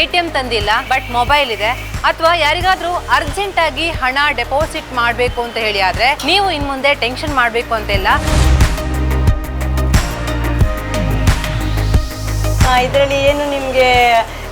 ATM ತಂದಿಲ್ಲ but mobile ಇದೆ, ಅಥವಾ ಯಾರಿಗಾದ್ರೂ ಅರ್ಜೆಂಟ್ ಆಗಿ ಹಣ ಡೆಪಾಸಿಟ್ ಮಾಡಬೇಕು ಅಂತ ಹೇಳಿ ಆದ್ರೆ ನೀವು ಇನ್ ಮುಂದೆ ಟೆನ್ಷನ್ ಮಾಡಬೇಕು ಅಂತಿಲ್ಲ. ಇದರಲ್ಲಿ ಏನು ನಿಮಗೆ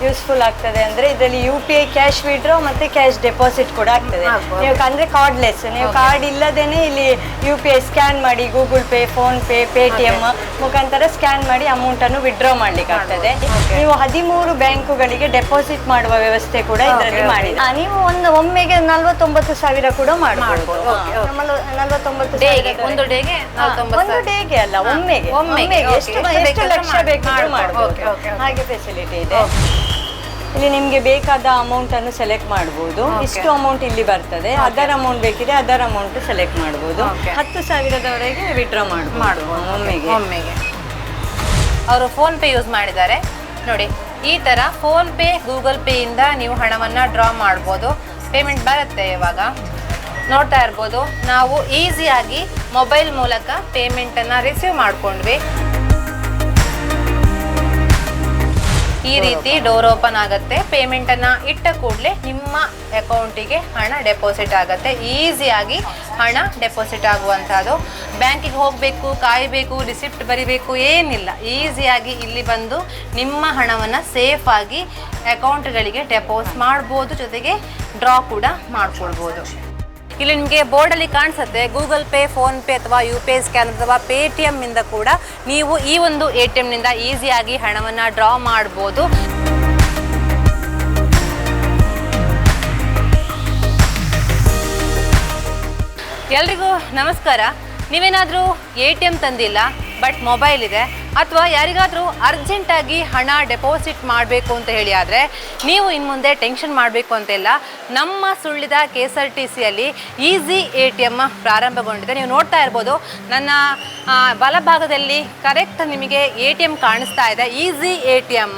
ಯೂಸ್ಫುಲ್ ಆಗ್ತದೆ ಅಂದ್ರೆ ಇದರಲ್ಲಿ UPI ಕ್ಯಾಶ್ ವಿಡ್ರಾ ಮತ್ತೆ ಕ್ಯಾಶ್ ಡೆಪಾಸಿಟ್ ಕೂಡ ಆಗ್ತದೆ. ನೀವು ಅಂದ್ರೆ ಕಾರ್ಡ್ಲೆಸ್, ನೀವು ಕಾರ್ಡ್ ಇಲ್ಲದೇನೆ ಇಲ್ಲಿ UPI ಸ್ಕ್ಯಾನ್ ಮಾಡಿ Google pay, phone pay, Paytm ಮುಖಾಂತರ ಸ್ಕ್ಯಾನ್ ಮಾಡಿ ಅಮೌಂಟ್ ಅನ್ನು ವಿಡ್ರಾ ಮಾಡ್ಲಿಕ್ಕೆ ಆಗ್ತದೆ. ನೀವು 13 ಬ್ಯಾಂಕುಗಳಿಗೆ ಡೆಪಾಸಿಟ್ ಮಾಡುವ ವ್ಯವಸ್ಥೆ ಕೂಡ ಇದರಲ್ಲಿ ಮಾಡಿದೆ. ನೀವು ಒಮ್ಮೆಗೆ 49,000 ಕೂಡ ಮಾಡಬಹುದು. 49,000 ಒಂದು ಡೇಗೆ ಅಲ್ಲ, ಒಮ್ಮೆಗೆ ಎಷ್ಟು ಲಕ್ಷ ಬೇಕಾದ್ರೂ ಮಾಡಬಹುದು. ಹಾಗೆ ಫೆಸಿಲಿಟಿ ಇದೆ. ಇಲ್ಲಿ ನಿಮ್ಗೆ ಬೇಕಾದ ಅಮೌಂಟ್ ಅನ್ನು ಸೆಲೆಕ್ಟ್ ಮಾಡಬಹುದು. ಇಷ್ಟು ಅಮೌಂಟ್ ಇಲ್ಲಿ ಬರ್ತದೆ, ಅದರ್ ಅಮೌಂಟ್ ಬೇಕಿದ್ರೆ ಅದರ್ ಅಮೌಂಟ್ ಸೆಲೆಕ್ಟ್ ಮಾಡಬಹುದು. 10,000 ವಿಡ್ರಾ ಮಾಡಬಹುದು ಒಮ್ಮೆಗೆ. ಅವರು ಫೋನ್ ಪೇ ಯೂಸ್ ಮಾಡಿದ್ದಾರೆ ನೋಡಿ. ಈ ತರ ಫೋನ್ ಪೇ, ಗೂಗಲ್ ಪೇ ಇಂದ ನೀವು ಹಣವನ್ನ ಡ್ರಾ ಮಾಡ್ಬೋದು. ಪೇಮೆಂಟ್ ಬರುತ್ತೆ. ಇವಾಗ ನೋಡ್ತಾ ಇರ್ಬೋದು, ನಾವು ಈಸಿಯಾಗಿ ಮೊಬೈಲ್ ಮೂಲಕ ಪೇಮೆಂಟ್ ಅನ್ನ ರಿಸೀವ್ ಮಾಡ್ಕೊಂಡ್ವಿ. ಈ ರೀತಿ ಡೋರ್ ಓಪನ್ ಆಗುತ್ತೆ. ಪೇಮೆಂಟ್ ಅನ್ನ ಇಟ್ಟ ಕೂಡಲೇ ನಿಮ್ಮ ಅಕೌಂಟಿಗೆ ಹಣ ಡೆಪಾಸಿಟ್ ಆಗುತ್ತೆ. ಈಸಿಯಾಗಿ ಹಣ ಡೆಪಾಸಿಟ್ ಆಗುವಂಥದ್ದು. ಬ್ಯಾಂಕಿಗೆ ಹೋಗಬೇಕು, ಕಾಯಬೇಕು, ರಿಸಿಪ್ಟ್ ಬರಿಬೇಕು ಏನಿಲ್ಲ. ಈಸಿಯಾಗಿ ಇಲ್ಲಿ ಬಂದು ನಿಮ್ಮ ಹಣವನ್ನು ಸೇಫ್ ಆಗಿ ಅಕೌಂಟ್ಗಳಿಗೆ ಡೆಪಾಸಿಟ್ ಮಾಡ್ಬೋದು. ಜೊತೆಗೆ ಡ್ರಾ ಕೂಡ ಮಾಡ್ಕೊಳ್ಬೋದು. ಇಲ್ಲಿ ನಿಮಗೆ ಬೋರ್ಡಲ್ಲಿ ಕಾಣಿಸುತ್ತೆ ಗೂಗಲ್ ಪೇ, ಫೋನ್ ಪೇ ಅಥವಾ UPI ಸ್ಕ್ಯಾನ್ ಅಥವಾ ಪೇಟಿಎಂ ಇಂದ ಕೂಡ ನೀವು ಈ ಒಂದು ATM ನಿಂದ ಈಸಿಯಾಗಿ ಹಣವನ್ನು ಡ್ರಾ ಮಾಡ್ಬೋದು. ಎಲ್ರಿಗೂ ನಮಸ್ಕಾರ. ನೀವೇನಾದರೂ ATM ತಂದಿಲ್ಲ ಬಟ್ ಮೊಬೈಲ್ ಇದೆ, ಅಥವಾ ಯಾರಿಗಾದ್ರೂ ಅರ್ಜೆಂಟ್ ಆಗಿ ಹಣ ಡೆಪಾಸಿಟ್ ಮಾಡಬೇಕು ಅಂತ ಹೇಳಿ ಆದರೆ ನೀವು ಇನ್ನು ಮುಂದೆ ಟೆನ್ಷನ್ ಮಾಡಬೇಕು ಅಂತಿಲ್ಲ. ನಮ್ಮ ಸುಳ್ಳಿದ KSRTCಯಲ್ಲಿ ಈಸಿ ATM ಪ್ರಾರಂಭಗೊಂಡಿದೆ. ನೀವು ನೋಡ್ತಾ ಇರ್ಬೋದು, ನನ್ನ ಬಲಭಾಗದಲ್ಲಿ ಕರೆಕ್ಟ್ ನಿಮಗೆ ATM ಕಾಣಿಸ್ತಾ ಇದೆ. Easy ATM.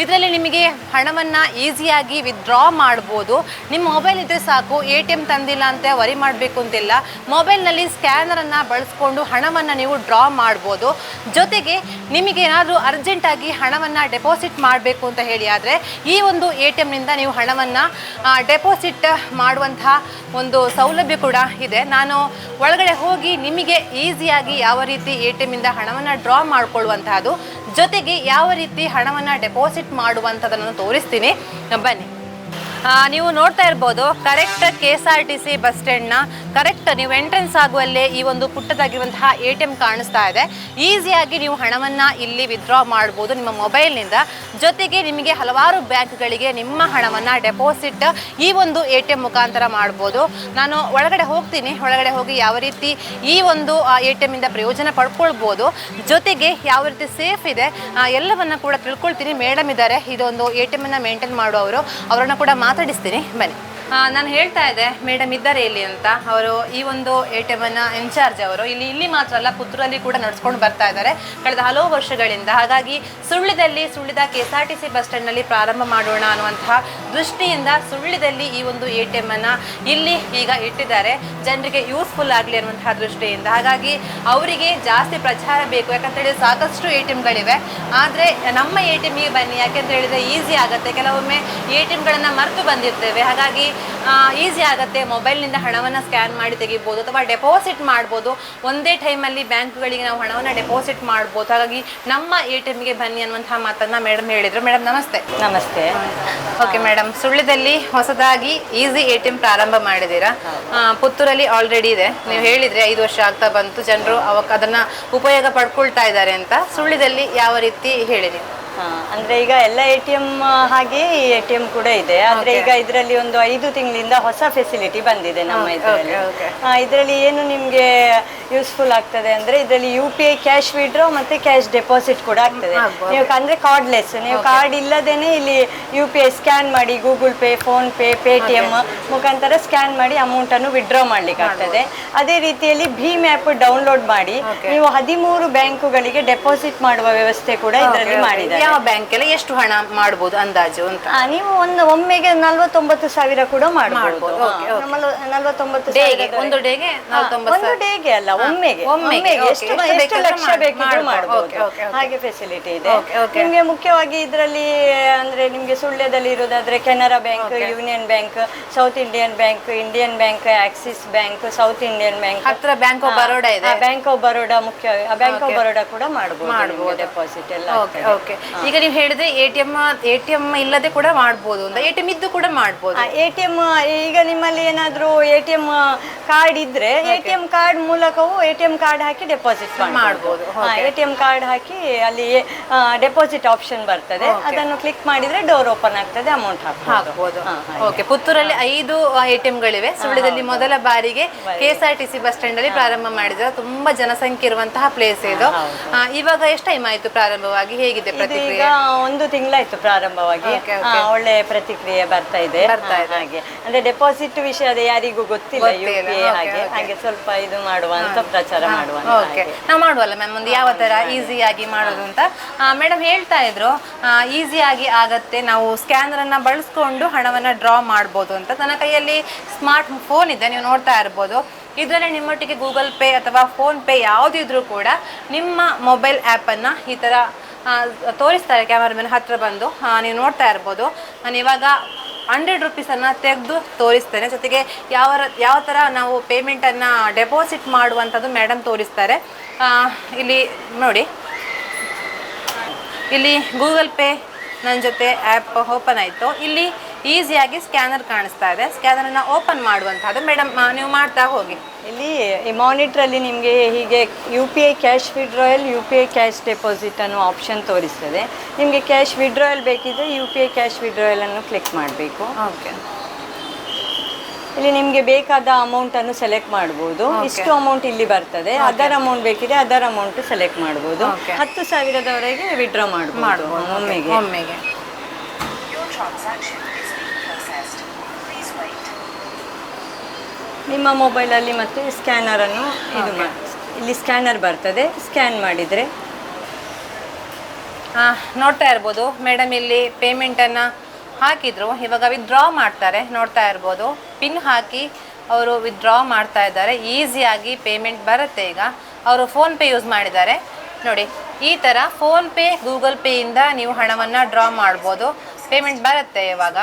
ಇದರಲ್ಲಿ ನಿಮಗೆ ಹಣವನ್ನು ಈಸಿಯಾಗಿ ವಿತ್ಡ್ರಾ ಮಾಡ್ಬೋದು. ನಿಮ್ಮ ಮೊಬೈಲ್ ಇದ್ದರೆ ಸಾಕು, ATM ತಂದಿಲ್ಲ ಅಂತ ವರಿ ಮಾಡಬೇಕು ಅಂತಿಲ್ಲ. ಮೊಬೈಲ್ನಲ್ಲಿ ಸ್ಕ್ಯಾನರನ್ನು ಬಳಸ್ಕೊಂಡು ಹಣವನ್ನು ನೀವು ಡ್ರಾ ಮಾಡ್ಬೋದು. ಜೊತೆಗೆ ನಿಮಗೆ ಏನಾದರೂ ಅರ್ಜೆಂಟಾಗಿ ಹಣವನ್ನು ಡೆಪಾಸಿಟ್ ಮಾಡಬೇಕು ಅಂತ ಹೇಳಿ ಆದರೆ ಈ ಒಂದು ATM ನಿಂದ ನೀವು ಹಣವನ್ನು ಡೆಪಾಸಿಟ್ ಮಾಡುವಂತಹ ಒಂದು ಸೌಲಭ್ಯ ಕೂಡ ಇದೆ. ನಾನು ಒಳಗಡೆ ಹೋಗಿ ನಿಮಗೆ ಈಸಿಯಾಗಿ ಯಾವ ರೀತಿ ATM ಇಂದ ಹಣವನ್ನು ಡ್ರಾ ಮಾಡಿಕೊಳ್ಳುವಂತಹದ್ದು, ಜೊತೆಗೆ ಯಾವ ರೀತಿ ಹಣವನ್ನು ಡೆಪಾಸಿಟ್ ಮಾಡುವಂಥದ್ದನ್ನು ತೋರಿಸ್ತೀನಿ. ಬನ್ನಿ. ನೀವು ನೋಡ್ತಾ ಇರ್ಬೋದು, ಕರೆಕ್ಟ್ KSRTC ಬಸ್ ಸ್ಟ್ಯಾಂಡ್ನ ಕರೆಕ್ಟ್ ನೀವು ಎಂಟ್ರೆನ್ಸ್ ಆಗುವಲ್ಲೇ ಈ ಒಂದು ಪುಟ್ಟದಾಗಿರುವಂತಹ ATM ಕಾಣಿಸ್ತಾ ಇದೆ. ಈಸಿಯಾಗಿ ನೀವು ಹಣವನ್ನು ಇಲ್ಲಿ ವಿತ್ಡ್ರಾ ಮಾಡ್ಬೋದು ನಿಮ್ಮ ಮೊಬೈಲ್ನಿಂದ. ಜೊತೆಗೆ ನಿಮಗೆ ಹಲವಾರು ಬ್ಯಾಂಕ್ಗಳಿಗೆ ನಿಮ್ಮ ಹಣವನ್ನು ಡೆಪಾಸಿಟ್ ಈ ಒಂದು ATM ಮುಖಾಂತರ ಮಾಡ್ಬೋದು. ನಾನು ಒಳಗಡೆ ಹೋಗ್ತೀನಿ. ಒಳಗಡೆ ಹೋಗಿ ಯಾವ ರೀತಿ ಈ ಒಂದು ATM ಇಂದ ಪ್ರಯೋಜನ ಪಡ್ಕೊಳ್ಬೋದು, ಜೊತೆಗೆ ಯಾವ ರೀತಿ ಸೇಫ್ ಇದೆ ಎಲ್ಲವನ್ನ ಕೂಡ ತಿಳ್ಕೊಳ್ತೀನಿ. ಮೇಡಮ್ ಇದ್ದಾರೆ, ಇದೊಂದು ATM ಅನ್ನು ಮೇಂಟೈನ್ ಮಾಡುವವರು, ಅವರನ್ನು ಕೂಡ ಮಾತಾಡಿಸ್ತೀನಿ. ಬನ್ನಿ. ನಾನು ಹೇಳ್ತಾ ಇದ್ದೆ ಮೇಡಮ್ ಇದ್ದಾರೆ ಇಲ್ಲಿ ಅಂತ. ಅವರು ಈ ಒಂದು ATM ಅನ್ನ ಇನ್ಚಾರ್ಜ್. ಅವರು ಇಲ್ಲಿ ಮಾತ್ರ ಅಲ್ಲ, ಪುತ್ತೂರಲ್ಲಿ ಕೂಡ ನಡೆಸ್ಕೊಂಡು ಬರ್ತಾ ಇದ್ದಾರೆ ಕಳೆದ ಹಲವು ವರ್ಷಗಳಿಂದ. ಹಾಗಾಗಿ ಸುಳ್ಳಿದ KSRTC ಬಸ್ ಸ್ಟ್ಯಾಂಡ್ನಲ್ಲಿ ಪ್ರಾರಂಭ ಮಾಡೋಣ ಅನ್ನುವಂತಹ ದೃಷ್ಟಿಯಿಂದ ಸುಳ್ಳಿದಲ್ಲಿ ಈ ಒಂದು ATM ಅನ್ನ ಇಲ್ಲಿ ಈಗ ಇಟ್ಟಿದ್ದಾರೆ, ಜನರಿಗೆ ಯೂಸ್ಫುಲ್ ಆಗಲಿ ಅನ್ನುವಂತಹ ದೃಷ್ಟಿಯಿಂದ. ಹಾಗಾಗಿ ಅವರಿಗೆ ಜಾಸ್ತಿ ಪ್ರಚಾರ ಬೇಕು. ಯಾಕಂತ ಹೇಳಿದ್ರೆ ಸಾಕಷ್ಟು ATMಗಳಿವೆ, ಆದರೆ ನಮ್ಮ ATMಗೆ ಬನ್ನಿ. ಯಾಕೆಂತ ಹೇಳಿದ್ರೆ ಈಸಿ ಆಗುತ್ತೆ. ಕೆಲವೊಮ್ಮೆ ATMಗಳನ್ನು ಮರೆತು ಬಂದಿರ್ತೇವೆ, ಹಾಗಾಗಿ ಈಸಿ ಆಗುತ್ತೆ. ಮೊಬೈಲ್ನಿಂದ ಹಣವನ್ನು ಸ್ಕ್ಯಾನ್ ಮಾಡಿ ತೆಗಿಬೋದು ಅಥವಾ ಡೆಪಾಸಿಟ್ ಮಾಡ್ಬೋದು. ಒಂದೇ ಟೈಮಲ್ಲಿ ಬ್ಯಾಂಕ್ಗಳಿಗೆ ನಾವು ಹಣವನ್ನು ಡೆಪಾಸಿಟ್ ಮಾಡ್ಬೋದು. ಹಾಗಾಗಿ ನಮ್ಮ ATMಗೆ ಬನ್ನಿ ಅನ್ನುವಂತಹ ಮಾತನ್ನ ಮೇಡಮ್ ಹೇಳಿದ್ರು. ಮೇಡಮ್ ನಮಸ್ತೆ. ನಮಸ್ತೆ. ಓಕೆ ಮೇಡಮ್, ಸುಳ್ಳಿದಲ್ಲಿ ಹೊಸದಾಗಿ ಈಸಿ ATM ಪ್ರಾರಂಭ ಮಾಡಿದ್ದೀರಾ. ಪುತ್ತೂರಲ್ಲಿ ಆಲ್ರೆಡಿ ಇದೆ. ನೀವು ಹೇಳಿದ್ರೆ 5 ವರ್ಷ ಆಗ್ತಾ ಬಂತು, ಜನರು ಅದನ್ನ ಉಪಯೋಗ ಪಡ್ಕೊಳ್ತಾ ಇದ್ದಾರೆ ಅಂತ. ಸುಳ್ಳಿದಲ್ಲಿ ಯಾವ ರೀತಿ ಹೇಳಿರಿ? ಅಂದ್ರೆ ಈಗ ಎಲ್ಲ ATM ಹಾಗೆ ಈ ATM ಕೂಡ ಇದೆ. ಆದ್ರೆ ಈಗ ಇದರಲ್ಲಿ ಒಂದು 5 ತಿಂಗಳಿಂದ ಹೊಸ ಫೆಸಿಲಿಟಿ ಬಂದಿದೆ ನಮ್ಮ ಇದರಲ್ಲಿ. ಇದರಲ್ಲಿ ಏನು ನಿಮ್ಗೆ ಯೂಸ್ಫುಲ್ ಆಗ್ತದೆ ಅಂದ್ರೆ ಇದರಲ್ಲಿ UPI ಕ್ಯಾಶ್ ವಿಡ್ರಾ ಮತ್ತೆ ಕ್ಯಾಶ್ ಡೆಪಾಸಿಟ್ ಕೂಡ ಆಗ್ತದೆ. ನೀವು ಅಂದ್ರೆ ಕಾರ್ಡ್ಲೆಸ್, ನೀವು ಕಾರ್ಡ್ ಇಲ್ಲದೇನೆ ಇಲ್ಲಿ UPI ಸ್ಕ್ಯಾನ್ ಮಾಡಿ Google pay, phone pay, Paytm ಮುಖಾಂತರ ಸ್ಕ್ಯಾನ್ ಮಾಡಿ ಅಮೌಂಟ್ ಅನ್ನು ವಿಡ್ರಾ ಮಾಡ್ಲಿಕ್ಕೆ ಆಗ್ತದೆ. ಅದೇ ರೀತಿಯಲ್ಲಿ ಭೀಮ್ ಆ್ಯಪ್ ಡೌನ್ಲೋಡ್ ಮಾಡಿ ನೀವು 13 ಬ್ಯಾಂಕುಗಳಿಗೆ ಡೆಪಾಸಿಟ್ ಮಾಡುವ ವ್ಯವಸ್ಥೆ ಕೂಡ ಇದರಲ್ಲಿ ಮಾಡಿದ್ದಾರೆ. ಯಾವ ಬ್ಯಾಂಕಲ್ಲಿ ಎಷ್ಟು ಹಣ ಮಾಡ್ಬೋದು ಅಂದಾಜು ಅಂತ? ನೀವು ಒಮ್ಮೆಗೆ 49,000 ಕೂಡ ಮಾಡ್ಬೋದು. 49,000 ಒಂದು ಡೇಗೆ 49,000? ಒಂದು ಡೇಗೆ ಅಲ್ಲ, ಒಮ್ಮೆಗೆ ಎಷ್ಟು ಲಕ್ಷ ಬೇಕಿದ್ರು ಮಾಡ್ಬೋದು, ಹಾಗೆ ಫೆಸಿಲಿಟಿ ಇದೆ ನಿಮ್ಗೆ. ಮುಖ್ಯವಾಗಿ ಇದರಲ್ಲಿ ಅಂದ್ರೆ ನಿಮ್ಗೆ ಸುಳ್ಯದಲ್ಲಿ ಇರೋದಾದ್ರೆ Canara Bank, Union Bank, South Indian Bank, Indian Bank, Axis Bank, South Indian Bank, ಹತ್ರ ಬ್ಯಾಂಕ್ ಆಫ್ ಬರೋಡಾ ಇದೆ. ಬ್ಯಾಂಕ್ ಆಫ್ ಬರೋಡಾ ಮುಖ್ಯ, ಬ್ಯಾಂಕ್ ಆಫ್ ಬರೋಡಾ ಕೂಡ ಮಾಡ್ಬೋದು ಡೆಪಾಸಿಟ್ ಎಲ್ಲ. ಓಕೆ, ಈಗ ನೀವು ಹೇಳಿದ್ರೆ ಎಟಿಎಂ ಇಲ್ಲದೆ ಕೂಡ ಮಾಡ್ಬೋದು ಅಂತ. ಎಟಿಎಂ ಇದ್ದು ಕೂಡ ಮಾಡ್ಬೋದು. ಎಟಿಎಂ ಈಗ ನಿಮ್ಮಲ್ಲಿ ಏನಾದ್ರೂ ಎಟಿಎಂ ಕಾರ್ಡ್ ಇದ್ರೆ ಎಟಿಎಂ ಕಾರ್ಡ್ ಮೂಲಕವೂ ಎಟಿಎಂ ಕಾರ್ಡ್ ಹಾಕಿ ಡೆಪಾಸಿಟ್ ಮಾಡ್ಬೋದು. ಎಟಿಎಂ ಕಾರ್ಡ್ ಹಾಕಿ ಅಲ್ಲಿ ಡೆಪಾಸಿಟ್ ಆಪ್ಷನ್ ಬರ್ತದೆ, ಅದನ್ನು ಕ್ಲಿಕ್ ಮಾಡಿದ್ರೆ ಡೋರ್ ಓಪನ್ ಆಗ್ತದೆ, ಅಮೌಂಟ್ ಹಾಕ್ಬೋದು. ಓಕೆ, ಪುತ್ತೂರಲ್ಲಿ 5 ಎಟಿಎಂಗಳಿವೆ. ಸುಳ್ಯದಲ್ಲಿ ಮೊದಲ ಬಾರಿಗೆ KSRTC ಬಸ್ ಸ್ಟ್ಯಾಂಡ್ ಅಲ್ಲಿ ಪ್ರಾರಂಭ ಮಾಡಿದ್ರೆ ತುಂಬಾ ಜನಸಂಖ್ಯೆ ಇರುವಂತಹ ಪ್ಲೇಸ್ ಇದು. ಇವಾಗ ಎಷ್ಟು ಟೈಮ್ ಆಯ್ತು ಪ್ರಾರಂಭವಾಗಿ, ಹೇಗಿದೆ ಪ್ರತಿಕ್ರಿಯೆ? ಈಗ 1 ತಿಂಗಳಾಯ್ತು ಪ್ರಾರಂಭವಾಗಿ, ಒಳ್ಳೆ ಪ್ರತಿಕ್ರಿಯೆ ಬರ್ತಾ ಇದೆ. ಹಾಗೆ ಅಂದ್ರೆ ಡೆಪಾಸಿಟ್ ವಿಷಯದ ಯಾರಿಗೂ ಗೊತ್ತಿಲ್ಲ ಹಾಗೆ ಸ್ವಲ್ಪ ಇದು ಮಾಡುವ ಅಂತ ಪ್ರಚಾರ ಮಾಡುವ. ಓಕೆ, ನಾವು ಮಾಡುವಲ್ಲ ಮ್ಯಾಮ್, ಒಂದು ಯಾವ ತರ ಈಸಿಯಾಗಿ ಮಾಡೋದು ಅಂತ ಮೇಡಮ್ ಹೇಳ್ತಾ ಇದ್ರು. ಈಸಿಯಾಗಿ ಆಗತ್ತೆ, ನಾವು ಸ್ಕ್ಯಾನರ್ ಅನ್ನ ಬಳಸ್ಕೊಂಡು ಹಣವನ್ನ ಡ್ರಾ ಮಾಡ್ಬೋದು ಅಂತ. ನನ್ನ ಕೈಯಲ್ಲಿ ಸ್ಮಾರ್ಟ್ ಫೋನ್ ಇದೆ, ನೀವು ನೋಡ್ತಾ ಇರ್ಬೋದು. ಇದರಲ್ಲಿ ನಿಮ್ಮೊಟ್ಟಿಗೆ ಗೂಗಲ್ ಪೇ ಅಥವಾ ಫೋನ್ ಪೇ ಯಾವುದಿದ್ರೂ ಕೂಡ ನಿಮ್ಮ ಮೊಬೈಲ್ ಆ್ಯಪನ್ನು ಈ ಥರ ತೋರಿಸ್ತಾರೆ. ಕ್ಯಾಮರಾಮನ್ ಹತ್ರ ಬಂದು ನೀವು ನೋಡ್ತಾ ಇರ್ಬೋದು. ನಾನು ಇವಾಗ 100 ರೂಪೀಸನ್ನು ತೆಗೆದು ತೋರಿಸ್ತೇನೆ. ಜೊತೆಗೆ ಯಾವ ಥರ ನಾವು ಪೇಮೆಂಟನ್ನು ಡೆಪಾಸಿಟ್ ಮಾಡುವಂಥದ್ದು ಮೇಡಮ್ ತೋರಿಸ್ತಾರೆ. ಇಲ್ಲಿ ನೋಡಿ, ಇಲ್ಲಿ ಗೂಗಲ್ ಪೇ ನನ್ನ ಜೊತೆ ಆ್ಯಪ್ ಓಪನ್ ಆಯಿತು. ಇಲ್ಲಿ ಈಸಿಯಾಗಿ ಸ್ಕ್ಯಾನರ್ ಕಾಣಿಸ್ತಾ ಇದೆ. ಸ್ಕ್ಯಾನರನ್ನು ಓಪನ್ ಮಾಡುವಂಥದ್ದು ಮೇಡಮ್ ನೀವು ಮಾಡ್ತಾ ಹೋಗಿ. ಇಲ್ಲಿ ಈ ಮಾನಿಟ್ರಲ್ಲಿ ನಿಮಗೆ ಹೀಗೆ UPI cash withdrawal, UPI cash deposit ಅನ್ನೋ ಆಪ್ಷನ್ ತೋರಿಸ್ತದೆ. ನಿಮಗೆ ಕ್ಯಾಶ್ ವಿಡ್ರಾಯಲ್ ಬೇಕಿದ್ರೆ UPI ಕ್ಯಾಶ್ ವಿಡ್ರಾಯಲ್ ಅನ್ನು ಕ್ಲಿಕ್ ಮಾಡಬೇಕು. ಓಕೆ, ಇಲ್ಲಿ ನಿಮಗೆ ಬೇಕಾದ ಅಮೌಂಟನ್ನು ಸೆಲೆಕ್ಟ್ ಮಾಡ್ಬೋದು. ಇಷ್ಟು ಅಮೌಂಟ್ ಇಲ್ಲಿ ಬರ್ತದೆ, ಅದರ್ ಅಮೌಂಟ್ ಬೇಕಿದ್ರೆ ಅದರ್ ಅಮೌಂಟ್ ಸೆಲೆಕ್ಟ್ ಮಾಡ್ಬೋದು. 10,000ದವರೆಗೆ ವಿಡ್ರಾ ಮಾಡ್ಬೋದು ಒಮ್ಮೆಗೆ. ನಿಮ್ಮ ಮೊಬೈಲಲ್ಲಿ ಮತ್ತೆ ಸ್ಕ್ಯಾನರನ್ನು ಇಲ್ಲಿ ಸ್ಕ್ಯಾನರ್ ಬರ್ತದೆ, ಸ್ಕ್ಯಾನ್ ಮಾಡಿದರೆ ನೋಡ್ತಾ ಇರ್ಬೋದು. ಮೇಡಮ್ ಇಲ್ಲಿ ಪೇಮೆಂಟನ್ನು ಹಾಕಿದ್ರು, ಇವಾಗ ವಿತ್ಡ್ರಾ ಮಾಡ್ತಾರೆ. ನೋಡ್ತಾ ಇರ್ಬೋದು, ಪಿನ್ ಹಾಕಿ ಅವರು ವಿತ್ಡ್ರಾ ಮಾಡ್ತಾ ಇದ್ದಾರೆ. ಈಸಿಯಾಗಿ ಪೇಮೆಂಟ್ ಬರುತ್ತೆ. ಈಗ ಅವರು ಫೋನ್ಪೇ ಯೂಸ್ ಮಾಡಿದ್ದಾರೆ ನೋಡಿ. ಈ ಥರ ಫೋನ್ಪೇ, ಗೂಗಲ್ ಪೇಯಿಂದ ನೀವು ಹಣವನ್ನು ಡ್ರಾ ಮಾಡ್ಬೋದು. ಪೇಮೆಂಟ್ ಬರುತ್ತೆ ಇವಾಗ.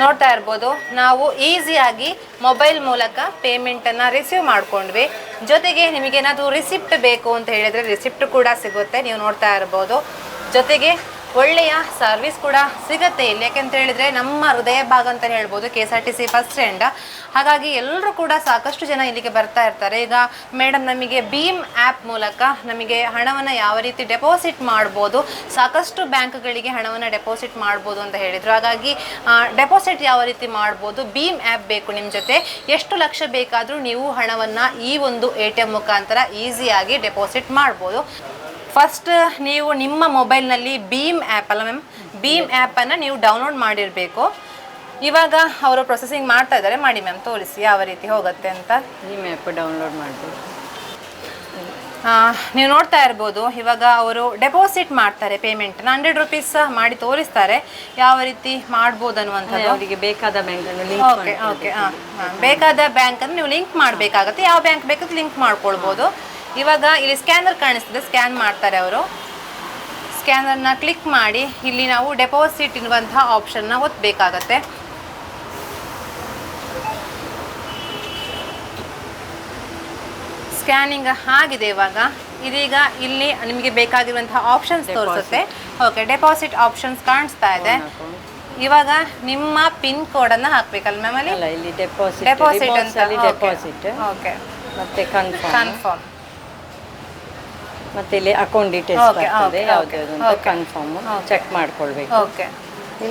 ನೋಡ್ತಾ ಇರ್ಬೋದು, ನಾವು ಈಸಿಯಾಗಿ ಮೊಬೈಲ್ ಮೂಲಕ ಪೇಮೆಂಟನ್ನು ರಿಸೀವ್ ಮಾಡ್ಕೊಂಡ್ವಿ. ಜೊತೆಗೆ ನಿಮಗೇನಾದರೂ ರಿಸಿಪ್ಟ್ ಬೇಕು ಅಂತ ಹೇಳಿದರೆ ರಿಸಿಪ್ಟ್ ಕೂಡ ಸಿಗುತ್ತೆ, ನೀವು ನೋಡ್ತಾ ಇರ್ಬೋದು. ಜೊತೆಗೆ ಒಳ್ಳೆಯ ಸರ್ವಿಸ್ ಕೂಡ ಸಿಗುತ್ತೆ ಇಲ್ಲಿ. ಯಾಕೆಂತ ಹೇಳಿದರೆ ನಮ್ಮ ಹೃದಯ ಭಾಗ ಅಂತಲೇ ಹೇಳ್ಬೋದು KSRTC ಬಸ್ ಸ್ಟ್ಯಾಂಡ್. ಹಾಗಾಗಿ ಎಲ್ಲರೂ ಕೂಡ ಸಾಕಷ್ಟು ಜನ ಇಲ್ಲಿಗೆ ಬರ್ತಾ ಇರ್ತಾರೆ. ಈಗ ಮೇಡಮ್ ನಮಗೆ ಭೀಮ್ ಆ್ಯಪ್ ಮೂಲಕ ನಮಗೆ ಹಣವನ್ನು ಯಾವ ರೀತಿ ಡೆಪಾಸಿಟ್ ಮಾಡ್ಬೋದು, ಸಾಕಷ್ಟು ಬ್ಯಾಂಕ್ಗಳಿಗೆ ಹಣವನ್ನು ಡೆಪಾಸಿಟ್ ಮಾಡ್ಬೋದು ಅಂತ ಹೇಳಿದರು. ಹಾಗಾಗಿ ಡೆಪಾಸಿಟ್ ಯಾವ ರೀತಿ ಮಾಡ್ಬೋದು, ಭೀಮ್ ಆ್ಯಪ್ ಬೇಕು ನಿಮ್ಮ ಜೊತೆ, ಎಷ್ಟು ಲಕ್ಷ ಬೇಕಾದರೂ ನೀವು ಹಣವನ್ನು ಈ ಒಂದು ATM ಮುಖಾಂತರ ಈಸಿಯಾಗಿ ಡೆಪಾಸಿಟ್ ಮಾಡ್ಬೋದು. ಫಸ್ಟ್ ನೀವು ನಿಮ್ಮ ಮೊಬೈಲ್ನಲ್ಲಿ ಭೀಮ್ ಆ್ಯಪ್ ಅಲ್ಲ ಮ್ಯಾಮ್, ಭೀಮ್ ಆ್ಯಪನ್ನು ನೀವು ಡೌನ್ಲೋಡ್ ಮಾಡಿರಬೇಕು. ಇವಾಗ ಅವರು ಪ್ರೊಸೆಸಿಂಗ್ ಮಾಡ್ತಾ ಇದ್ದಾರೆ. ಮಾಡಿ ಮ್ಯಾಮ್, ತೋರಿಸಿ ಯಾವ ರೀತಿ ಹೋಗುತ್ತೆ ಅಂತ. ಭೀಮ್ ಆ್ಯಪ್ ಡೌನ್ಲೋಡ್ ಮಾಡಬೇಕು. ನೀವು ನೋಡ್ತಾ ಇರ್ಬೋದು, ಇವಾಗ ಅವರು ಡೆಪಾಸಿಟ್ ಮಾಡ್ತಾರೆ ಪೇಮೆಂಟ್ನ. 100 ರೂಪೀಸ್ ಮಾಡಿ ತೋರಿಸ್ತಾರೆ ಯಾವ ರೀತಿ ಮಾಡ್ಬೋದು ಅನ್ನುವಂಥದ್ದು. ಅವರಿಗೆ ಬೇಕಾದ ಬ್ಯಾಂಕನ್ನು ಓಕೆ ಬೇಕಾದ ಬ್ಯಾಂಕನ್ನು ನೀವು ಲಿಂಕ್ ಮಾಡಬೇಕಾಗತ್ತೆ. ಯಾವ ಬ್ಯಾಂಕ್ ಬೇಕಾದ್ರೆ ಲಿಂಕ್ ಮಾಡ್ಕೊಳ್ಬೋದು. ಇವಾಗ ಇಲ್ಲಿ ಸ್ಕ್ಯಾನರ್ ಕಾಣಿಸ್ತದೆ, ಸ್ಕ್ಯಾನ್ ಮಾಡ್ತಾರೆ ಅವರು. ಸ್ಕ್ಯಾನರ್ನ ಕ್ಲಿಕ್ ಮಾಡಿ ಇಲ್ಲಿ ನಾವು ಡೆಪಾಸಿಟ್ ಇರುವಂತಹ ಆಪ್ಷನ್ನ ಒತ್ತಬೇಕಾಗತ್ತೆ. ಸ್ಕ್ಯಾನಿಂಗ್ ಆಗಿದೆ. ಇವಾಗ ಇದೀಗ ಇಲ್ಲಿ ನಿಮಗೆ ಬೇಕಾಗಿರುವಂತಹ ಆಪ್ಷನ್ಸ್ ತೋರಿಸುತ್ತೆ. ಓಕೆ, ಡೆಪಾಸಿಟ್ ಆಪ್ಷನ್ಸ್ ಕಾಣಿಸ್ತಾ ಇದೆ. ಇವಾಗ ನಿಮ್ಮ ಪಿನ್ ಕೋಡನ್ನು ಹಾಕಬೇಕಲ್ಲ ಮ್ಯಾಮ್ ಅಲ್ಲಿ? ಇಲ್ಲಿ ಡೆಪಾಸಿಟ್ ಅಂತ ಡೆಪಾಸಿಟ್. ಓಕೆ, ಮತ್ತೆ ಕನ್ಫರ್ಮ್, ಮತ್ತೆ ಇಲ್ಲಿ ಅಕೌಂಟ್ ಡೀಟೇಲ್ಸ್ ಬರ್ತದೆ, ಯಾವುದು ಕನ್ಫರ್ಮ್ ಚೆಕ್ ಮಾಡ್ಕೊಳ್ಬೇಕು. ಓಕೆ,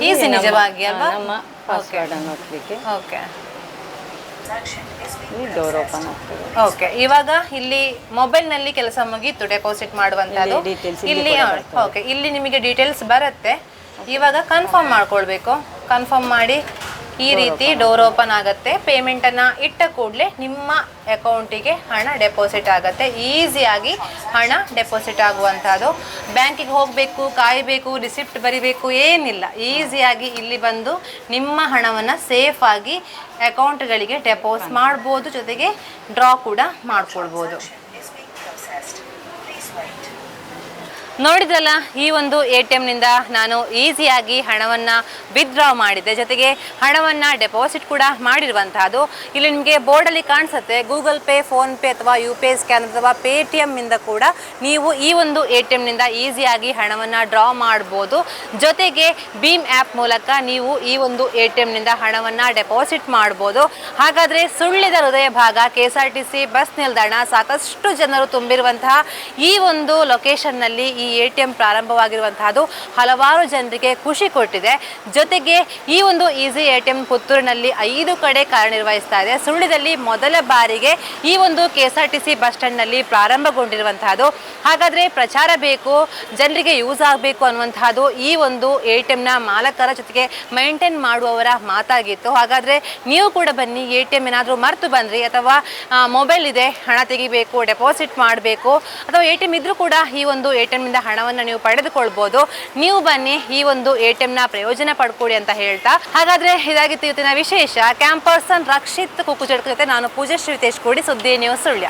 ಈಸಿ ನಿಜವಾಗಿ ಅಲ್ವಾ? ನಮ್ಮ ಪಾಸ್ವರ್ಡ್ ಅನ್ನು ಹಾಕಲಿಕ್ಕೆ. ಓಕೆ, ಡೋರ್ ಓಪನ್ ಆಗ್ತದೆ. ಓಕೆ, ಇವಾಗ ಇಲ್ಲಿ ಮೊಬೈಲ್ನಲ್ಲಿ ಕೆಲಸ ಮುಗೀತು ಡೆಪಾಸಿಟ್ ಮಾಡುವಂಥದ್ದು. ಇಲ್ಲಿ ಓಕೆ, ಇಲ್ಲಿ ನಿಮಗೆ ಡೀಟೇಲ್ಸ್ ಬರುತ್ತೆ. ಇವಾಗ ಕನ್ಫರ್ಮ್ ಮಾಡ್ಕೊಳ್ಬೇಕು. ಕನ್ಫರ್ಮ್ ಮಾಡಿ ಈ ರೀತಿ ಡೋರ್ ಓಪನ್ ಆಗುತ್ತೆ. ಪೇಮೆಂಟನ್ನು ಇಟ್ಟ ಕೂಡಲೇ ನಿಮ್ಮ ಅಕೌಂಟಿಗೆ ಹಣ ಡೆಪಾಸಿಟ್ ಆಗುತ್ತೆ. ಈಸಿಯಾಗಿ ಹಣ ಡೆಪಾಸಿಟ್ ಆಗುವಂಥದ್ದು. ಬ್ಯಾಂಕಿಗೆ ಹೋಗಬೇಕು, ಕಾಯಬೇಕು, ರಿಸಿಪ್ಟ್ ಬರಿಬೇಕು ಏನಿಲ್ಲ. ಈಸಿಯಾಗಿ ಇಲ್ಲಿ ಬಂದು ನಿಮ್ಮ ಹಣವನ್ನು ಸೇಫಾಗಿ ಅಕೌಂಟ್ಗಳಿಗೆ ಡೆಪಾಸಿಟ್ ಮಾಡ್ಬೋದು, ಜೊತೆಗೆ ಡ್ರಾ ಕೂಡ ಮಾಡ್ಕೊಳ್ಬೋದು. ನೋಡಿದ್ರಲ್ಲ, ಈ ಒಂದು ATMನಿಂದ ನಾನು ಈಸಿಯಾಗಿ ಹಣವನ್ನು ವಿತ್ಡ್ರಾ ಮಾಡಿದ್ದೆ, ಜೊತೆಗೆ ಹಣವನ್ನು ಡೆಪಾಸಿಟ್ ಕೂಡ ಮಾಡಿರುವಂತಹದ್ದು. ಇಲ್ಲಿ ನಿಮಗೆ ಬೋರ್ಡಲ್ಲಿ ಕಾಣಿಸುತ್ತೆ ಗೂಗಲ್ ಪೇ, ಫೋನ್ಪೇ ಅಥವಾ UPI ಸ್ಕ್ಯಾನ್ ಅಥವಾ ಪೇಟಿಎಮ್ಮಿಂದ ಕೂಡ ನೀವು ಈ ಒಂದು ATMನಿಂದ ಈಸಿಯಾಗಿ ಹಣವನ್ನು ಡ್ರಾ ಮಾಡ್ಬೋದು. ಜೊತೆಗೆ ಭೀಮ್ ಆ್ಯಪ್ ಮೂಲಕ ನೀವು ಈ ಒಂದು ATMನಿಂದ ಹಣವನ್ನು ಡೆಪಾಸಿಟ್ ಮಾಡ್ಬೋದು. ಹಾಗಾದರೆ ಸುಳ್ಳಿದ ಹೃದಯ ಭಾಗ KSRTC ಬಸ್ ನಿಲ್ದಾಣ, ಸಾಕಷ್ಟು ಜನರು ತುಂಬಿರುವಂತಹ ಈ ಒಂದು ಲೊಕೇಶನ್ನಲ್ಲಿ ಈ ATM ಪ್ರಾರಂಭವಾಗಿರುವಂತಹದ್ದು ಹಲವಾರು ಜನರಿಗೆ ಖುಷಿ ಕೊಟ್ಟಿದೆ. ಜೊತೆಗೆ ಈ ಒಂದು ಈಸಿ ATM ಪುತ್ತೂರಿನಲ್ಲಿ 5 ಕಡೆ ಕಾರ್ಯನಿರ್ವಹಿಸ್ತಾ ಇದೆ. ಸುಳ್ಳಿದಲ್ಲಿ ಮೊದಲ ಬಾರಿಗೆ ಈ ಒಂದು KSRTC ಬಸ್ ಸ್ಟ್ಯಾಂಡ್ನಲ್ಲಿ ಪ್ರಾರಂಭಗೊಂಡಿರುವಂತಹದ್ದು. ಹಾಗಾದರೆ ಪ್ರಚಾರ ಬೇಕು, ಜನರಿಗೆ ಯೂಸ್ ಆಗಬೇಕು ಅನ್ನುವಂತಹದ್ದು ಈ ಒಂದು ATMನ ಮಾಲಕರ ಜೊತೆಗೆ ಮೈಂಟೈನ್ ಮಾಡುವವರ ಮಾತಾಗಿತ್ತು. ಹಾಗಾದರೆ ನೀವು ಕೂಡ ಬನ್ನಿ. ATM ಏನಾದರೂ ಮರೆತು ಬಂದ್ರಿ ಅಥವಾ ಮೊಬೈಲ್ ಇದೆ, ಹಣ ತೆಗಿಬೇಕು, ಡೆಪಾಸಿಟ್ ಮಾಡಬೇಕು, ಅಥವಾ ATM ಇದ್ರೂ ಕೂಡ ಈ ಒಂದು ATMನಿಂದ ಹಣವನ್ನು ನೀವು ಪಡೆದುಕೊಳ್ಬೋದು. ನೀವು ಬನ್ನಿ, ಈ ಒಂದು ATMನ ಪ್ರಯೋಜನ ಪಡ್ಕೊಳ್ಳಿ ಅಂತ ಹೇಳ್ತಾ, ಹಾಗಾದ್ರೆ ಇದಾಗಿತ್ತು ಇವತ್ತಿನ ವಿಶೇಷ. ಕ್ಯಾಂಪರ್ಸನ್ ರಕ್ಷಿತ್ ಕುಕ್ಕುಚಡ್ಕ ಜೊತೆ ನಾನು ಪೂಜಶ್ರೀ ತೇಜ್ ಕೂಡಿ, ಸುದ್ದಿ ನ್ಯೂಸ್ ಸುಳ್ಯ.